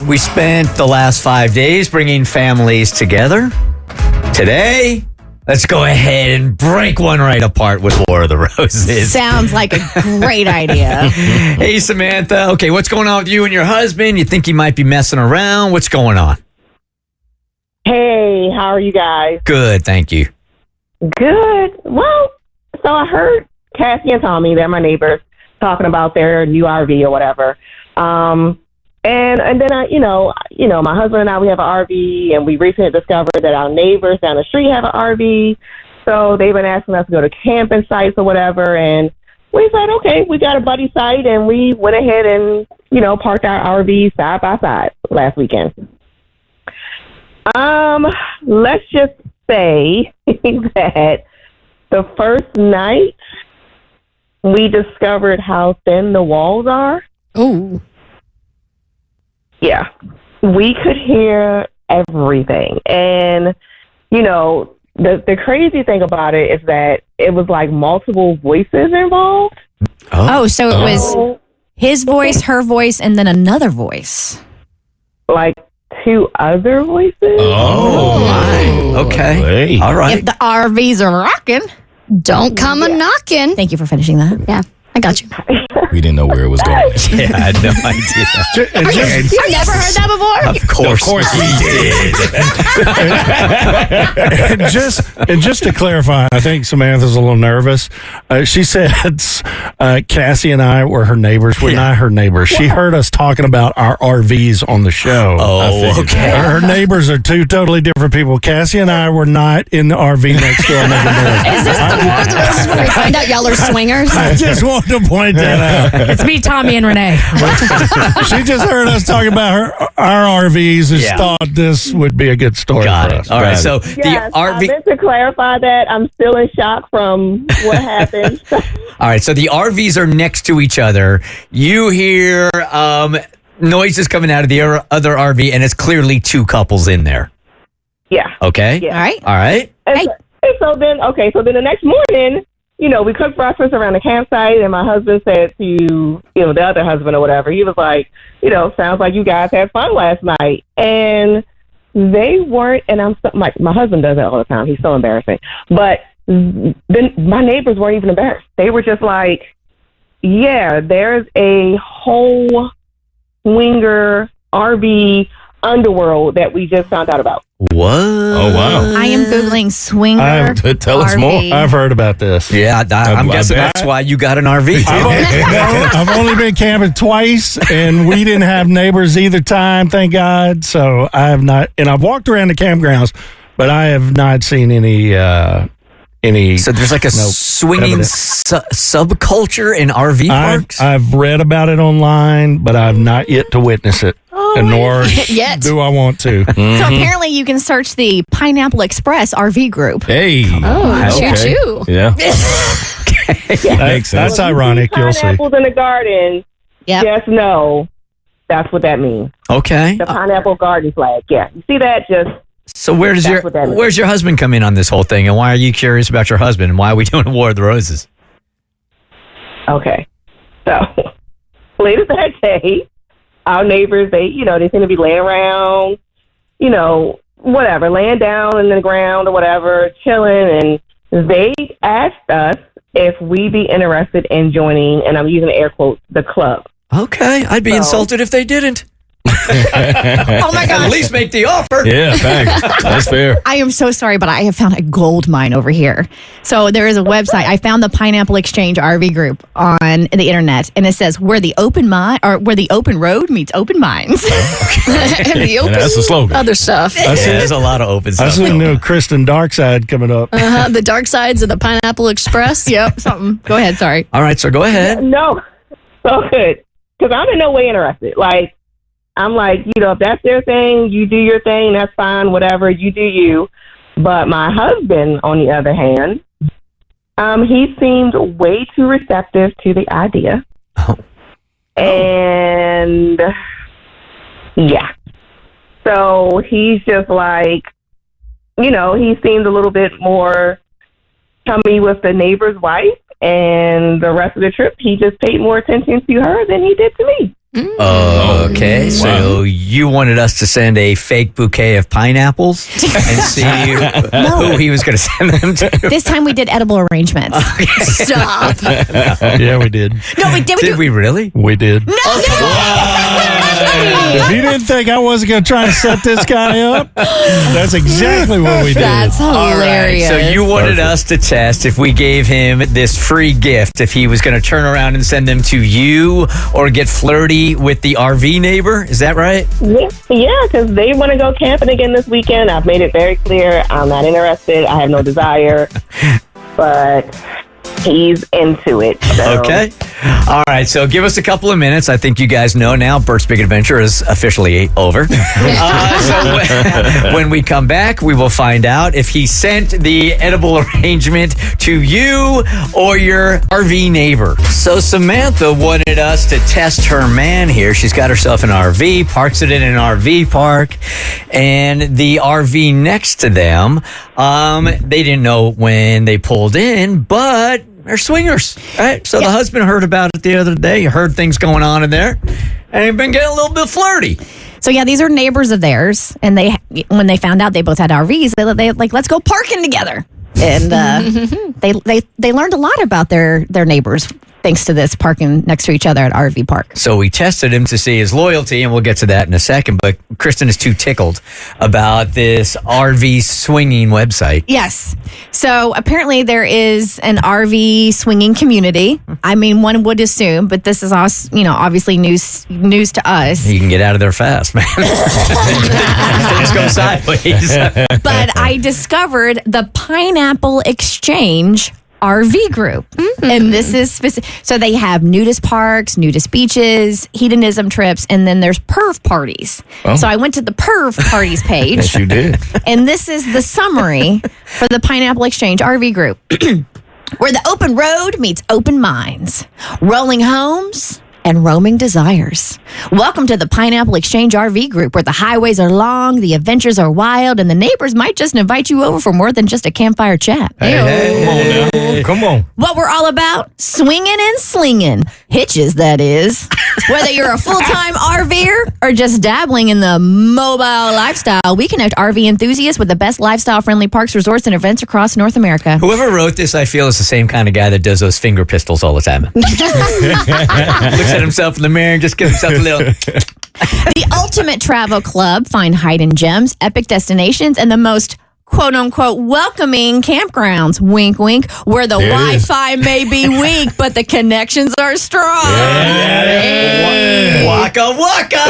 We spent the last 5 days bringing families together. Today, let's go ahead and break one right apart with War of the Roses. Sounds like a great idea. Hey, Samantha. Okay, what's going on with you and your husband? You think he might be messing around? What's going on? Hey, how are you guys? Good, thank you. Good. Well, so I heard Cassie and Tommy, they're my neighbors, talking about their new RV or whatever. And then my husband and I, we have an RV, and we recently discovered that our neighbors down the street have an RV. So they've been asking us to go to camping sites or whatever, and we said, okay, we got a buddy site, and we went ahead and, parked our RV side by side last weekend. Let's just say that the first night we discovered how thin the walls are. Oh. Yeah. We could hear everything. And, the crazy thing about it is that it was like multiple voices involved. Oh, so it was his voice, her voice, and then another voice. Like 2 other voices. Oh, my. Okay. Hey. All right. If the RVs are rocking. Don't come a knocking. Thank you for finishing that. Yeah, I got you. We didn't know where it was going. Yeah, I had no idea. You've never heard that before? Of course we did. And just to clarify, I think Samantha's a little nervous. She said Cassie and I were her neighbors. We're not her neighbors. She heard us talking about our RVs on the show. Oh, okay. Her neighbors are 2 totally different people. Cassie and I were not in the RV next door making noise. Is this the War of the Roses where we find out y'all are swingers? I just wanted to point that out. It's me, Tommy, and Renee. She just heard us talking about our RVs and thought this would be a good story Got for it. us. All right. Got So it. Yes, the I RV. meant to clarify that. I'm still in shock from what happened. All right. So the RVs are next to each other. You hear noises coming out of the other RV, and it's clearly 2 couples in there. Yeah. Okay. Yeah. All right. All right. And so then the next morning, we cooked breakfast around the campsite, and my husband said to, the other husband or whatever, he was like, sounds like you guys had fun last night. And they weren't, and my husband does that all the time. He's so embarrassing. But then my neighbors weren't even embarrassed. They were just like, yeah, there's a whole swinger RV underworld that we just found out about. What? Oh, wow. I am Googling swinger. Tell us RV. more. I've heard about this. Yeah, I'm I guessing bet. that's why you got an RV. I've only been camping twice, and we didn't have neighbors either time, thank God. So I have not, and I've walked around the campgrounds, but I have not seen any. So there's like a swinging subculture in RV parks? I've read about it online, but I've not yet to witness it, and nor Yet. do I want to. So apparently you can search the Pineapple Express RV group. Hey. Oh, Okay. choo-choo. Yeah. Makes sense. That's ironic. You'll see. Pineapples in the garden. Yep. Just know that's what that means. Okay. The pineapple garden flag. Yeah. You see that? So where's That's what that means. your husband come in on this whole thing, and why are you curious about your husband, and why are we doing War of the Roses? Okay. So later that day, our neighbors, they seem to be laying around, whatever, laying down in the ground or whatever, chilling, and they asked us if we'd be interested in joining, and I'm using air quotes, the club. Okay, I'd be insulted if they didn't. Oh my At gosh. least make the offer. Yeah, thanks. That's fair. I am so sorry, but I have found a gold mine over here. So there is a website. I found the Pineapple Exchange RV group on the internet, and it says where the open road meets open minds. And the open And that's the slogan. other stuff. Yeah, there's a lot of open I stuff. see a new Kristen Darkside coming up. The dark sides of the Pineapple Express. Yep, something. Go ahead, sorry. All right, so go ahead. No. So good. Because I'm in no way interested. Like, I'm like, if that's their thing, you do your thing, that's fine, whatever, you do you. But my husband, on the other hand, he seemed way too receptive to the idea. Oh. And, yeah. So he's just like, he seemed a little bit more chummy with the neighbor's wife. And the rest of the trip, he just paid more attention to her than he did to me. Okay, so you wanted us to send a fake bouquet of pineapples and see who he was going to send them to. This time we did edible arrangements. Stop. Yeah, we did. No, we did. Did we really? We did. No. If you didn't think I wasn't going to try to set this guy up, that's exactly what we did. That's hilarious. So you wanted us to test if we gave him this free gift, if he was going to turn around and send them to you or get flirty with the RV neighbor. Is that right? Yeah, because they want to go camping again this weekend. I've made it very clear I'm not interested. I have no desire. But he's into it. So. Okay. All right. So give us a couple of minutes. I think you guys know now Bert's Big Adventure is officially over. So when we come back, we will find out if he sent the edible arrangement to you or your RV neighbor. So Samantha wanted us to test her man here. She's got herself an RV, parks it in an RV park, and the RV next to them, they didn't know when they pulled in, but they're swingers, right? So the husband heard about it the other day, heard things going on in there, and he'd been getting a little bit flirty. So yeah, these are neighbors of theirs, and when they found out they both had RVs, they like, let's go parking together, and they learned a lot about their neighbors thanks to this parking next to each other at RV park. So we tested him to see his loyalty, and we'll get to that in a second. But Kristen is too tickled about this RV swinging website. Yes. So apparently there is an RV swinging community. I mean, one would assume, but this is also, obviously news to us. You can get out of there fast, man. Things go sideways. But I discovered the Pineapple Exchange RV group. And this is specific. So they have nudist parks, nudist beaches, hedonism trips, and then there's perv parties. Oh. So I went to the perv parties page. Yes, you did. And this is the summary for the Pineapple Exchange RV group. Where the open road meets open minds, rolling homes and roaming desires. Welcome to the Pineapple Exchange RV group, where the highways are long, the adventures are wild, and the neighbors might just invite you over for more than just a campfire chat. Hey. Come on. What we're all about? Swinging and slinging. Hitches, that is. Whether you're a full-time RVer or just dabbling in the mobile lifestyle, we connect RV enthusiasts with the best lifestyle-friendly parks, resorts, and events across North America. Whoever wrote this, I feel, is the same kind of guy that does those finger pistols all the time. Looks at himself in the mirror and just gives himself a little... The Ultimate Travel Club. Find hidden gems, epic destinations, and the most quote-unquote welcoming campgrounds, wink, wink, where the Wi-Fi may be weak, but the connections are strong. Waka waka!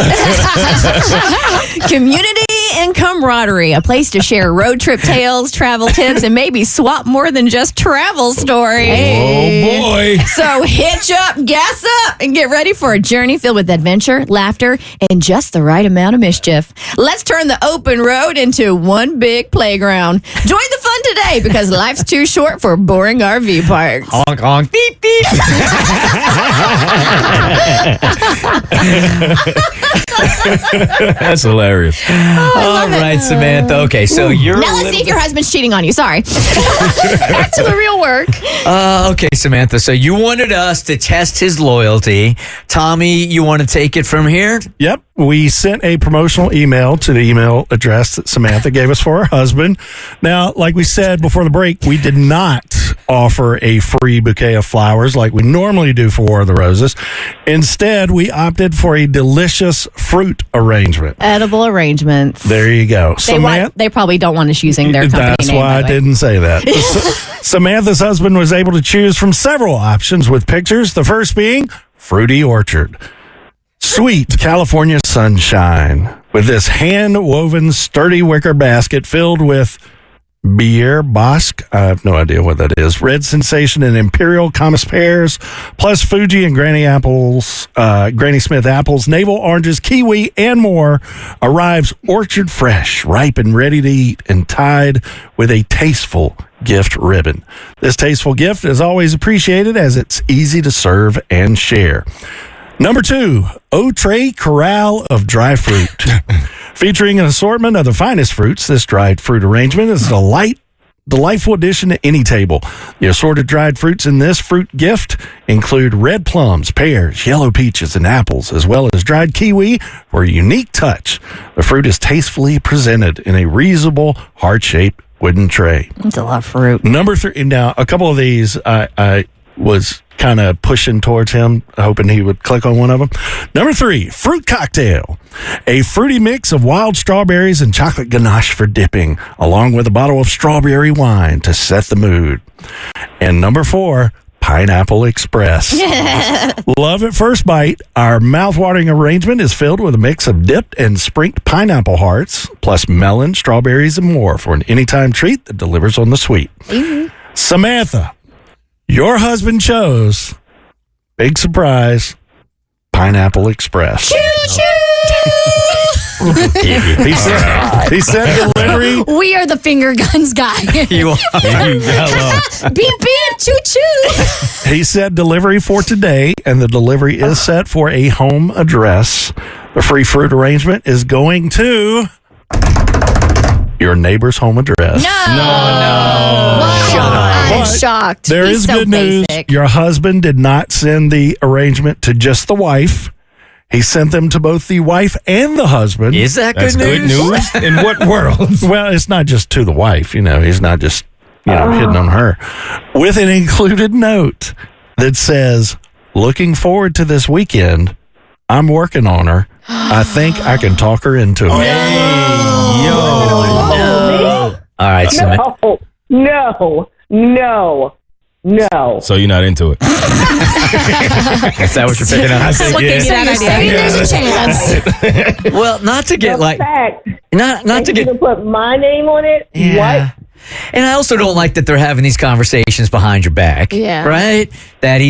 Community and camaraderie, a place to share road trip tales, travel tips, and maybe swap more than just travel stories. Oh, boy. So hitch up, gas up, and get ready for a journey filled with adventure, laughter, and just the right amount of mischief. Let's turn the open road into one big playground. Join the fun today, because life's too short for boring RV parks. Honk, honk, beep, beep. That's hilarious. All right, Samantha. Okay, so you're... Now let's see if your husband's cheating on you. Sorry. Back to the real work. Okay, Samantha. So you wanted us to test his loyalty. Tommy, you want to take it from here? Yep. We sent a promotional email to the email address that Samantha gave us for her husband. Now, like we said before the break, we did not offer a free bouquet of flowers like we normally do for War of the Roses. Instead, we opted for a delicious fruit arrangement. Edible arrangements. There you go. They probably don't want us using their company That's name. why I by the way. didn't say that. Samantha's husband was able to choose from several options with pictures. The first being Fruity Orchard. Sweet California sunshine with this hand-woven sturdy wicker basket filled with Bière Basque. I have no idea what that is. Red Sensation and Imperial Camas pears, plus Fuji and Granny Smith apples, navel oranges, kiwi, and more. Arrives orchard fresh, ripe and ready to eat, and tied with a tasteful gift ribbon. This tasteful gift is always appreciated as it's easy to serve and share. Number 2, Outre Corral of Dry Fruit. Featuring an assortment of the finest fruits, this dried fruit arrangement is a delightful addition to any table. The assorted dried fruits in this fruit gift include red plums, pears, yellow peaches, and apples, as well as dried kiwi for a unique touch. The fruit is tastefully presented in a reusable, heart-shaped wooden tray. That's a lot of fruit. Number 3. Now, a couple of these I was kind of pushing towards him, hoping he would click on one of them. Number 3, fruit cocktail. A fruity mix of wild strawberries and chocolate ganache for dipping, along with a bottle of strawberry wine to set the mood. And number 4, Pineapple Express. Love at first bite. Our mouth-watering arrangement is filled with a mix of dipped and sprinked pineapple hearts, plus melon, strawberries, and more for an anytime treat that delivers on the sweet. Samantha, your husband chose, big surprise, Pineapple Express. He said delivery. We are the finger guns guy. You are. Beep, beep, choo, choo. He said delivery for today, and the delivery is set for a home address. The free fruit arrangement is going to your neighbor's home address. I'm shocked. There He's is so good news. basic. Your husband did not send the arrangement to just the wife. He sent them to both the wife and the husband. Is that That's good news? In what world? Well, it's not just to the wife, he's not just, hitting on her. With an included note that says, looking forward to this weekend. I'm working on her. I think I can talk her into it. All right, Samantha. No. So you're not into it? Is that what you're picking up? So you're saying there's a chance. Well, not to get The fact not to that get. you can put my name on it. Yeah. What? And I also don't like that they're having these conversations behind your back. Yeah. Right? That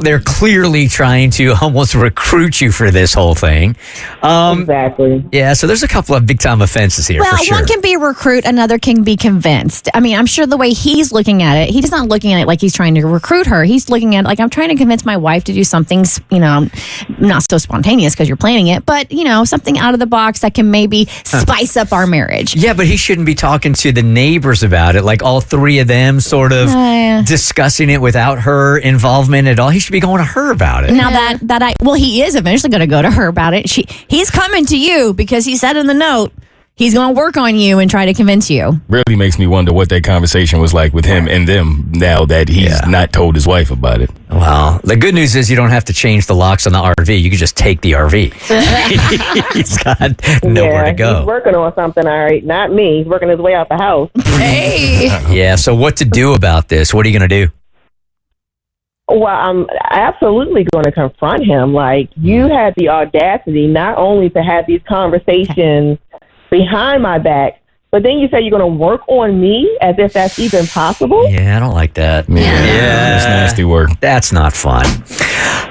they're clearly trying to almost recruit you for this whole thing. Exactly. Yeah, so there's a couple of big time offenses here Well, for sure. one can be a recruit, another can be convinced. I mean, I'm sure the way he's looking at it, he's not looking at it like he's trying to recruit her. He's looking at it like, I'm trying to convince my wife to do something, not so spontaneous because you're planning it, but, something out of the box that can maybe spice up our marriage. Yeah, but he shouldn't be talking to the neighbors about it, like all three of them sort of Yeah. discussing it without her involvement at all. He should be going to her about it. Now he is eventually going to go to her about it. He's coming to you because he said in the note, he's going to work on you and try to convince you. Really makes me wonder what that conversation was like with him and them now that he's not told his wife about it. Well, the good news is you don't have to change the locks on the RV. You can just take the RV. He's got nowhere to He's go. working on something, all right. Not me. He's working his way out the house. Hey. Yeah, so what to do about this? What are you going to do? Well, I'm absolutely going to confront him. Like, you had the audacity not only to have these conversations behind my back, but then you say you're going to work on me as if that's even possible. Yeah, I don't like that. Yeah. It's nasty work. That's not fun.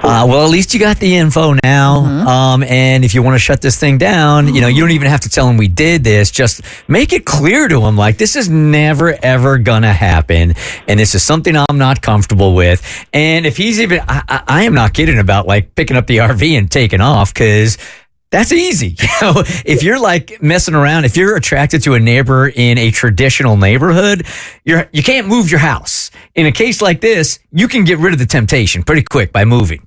Well, at least you got the info now. And if you want to shut this thing down, you don't even have to tell him we did this. Just make it clear to him, like, this is never, ever going to happen. And this is something I'm not comfortable with. And if he's even, I am not kidding about, like, picking up the RV and taking off, because that's easy. If you're like messing around, if you're attracted to a neighbor in a traditional neighborhood, you can't move your house. In a case like this, you can get rid of the temptation pretty quick by moving.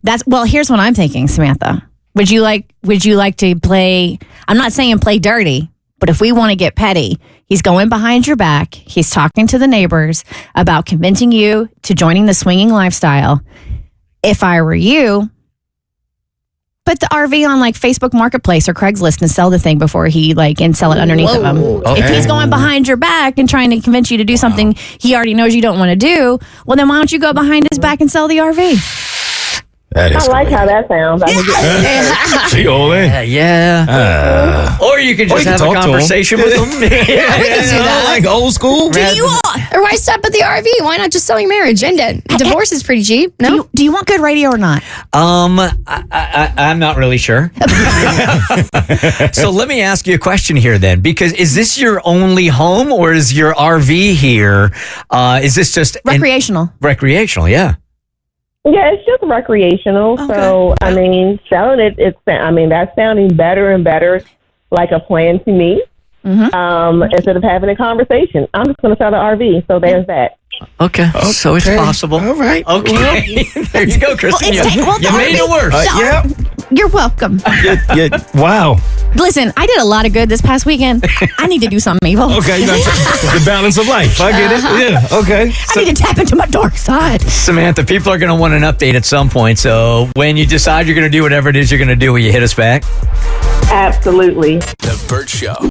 Here's what I'm thinking, Samantha. Would you like to play, I'm not saying play dirty, but if we want to get petty, he's going behind your back. He's talking to the neighbors about convincing you to joining the swinging lifestyle. If I were you, put the RV on like Facebook Marketplace or Craigslist and sell the thing before he and sell it underneath of him. Okay. If he's going behind your back and trying to convince you to do something he already knows you don't want to do, well then why don't you go behind his back and sell the RV? That I is like how that sounds. I can get She all in. Yeah. Or you can just you can have a talk to him. conversation with him. Like old school. Or why stop at the RV? Why not just sell your marriage? And divorce is pretty cheap. No? Do you want good radio or not? I'm not really sure. So let me ask you a question here then, because is this your only home or is your RV here? Is this just Recreational. recreational? Yeah. Yeah, it's just recreational. Okay. So, I mean, selling that's sounding better and better like a plan to me. instead of having a conversation. I'm just going to start an RV. So there's that. Okay. So it's possible. All right. Okay. There you go, Kristen. You made it worse. Yeah. You're welcome. Wow. Listen, I did a lot of good this past weekend. I need to do something evil. Okay. The balance of life. I get it. Yeah. Okay. I need to tap into my dark side. Samantha, people are going to want an update at some point. So when you decide you're going to do whatever it is you're going to do, will you hit us back? Absolutely. The Bert Show.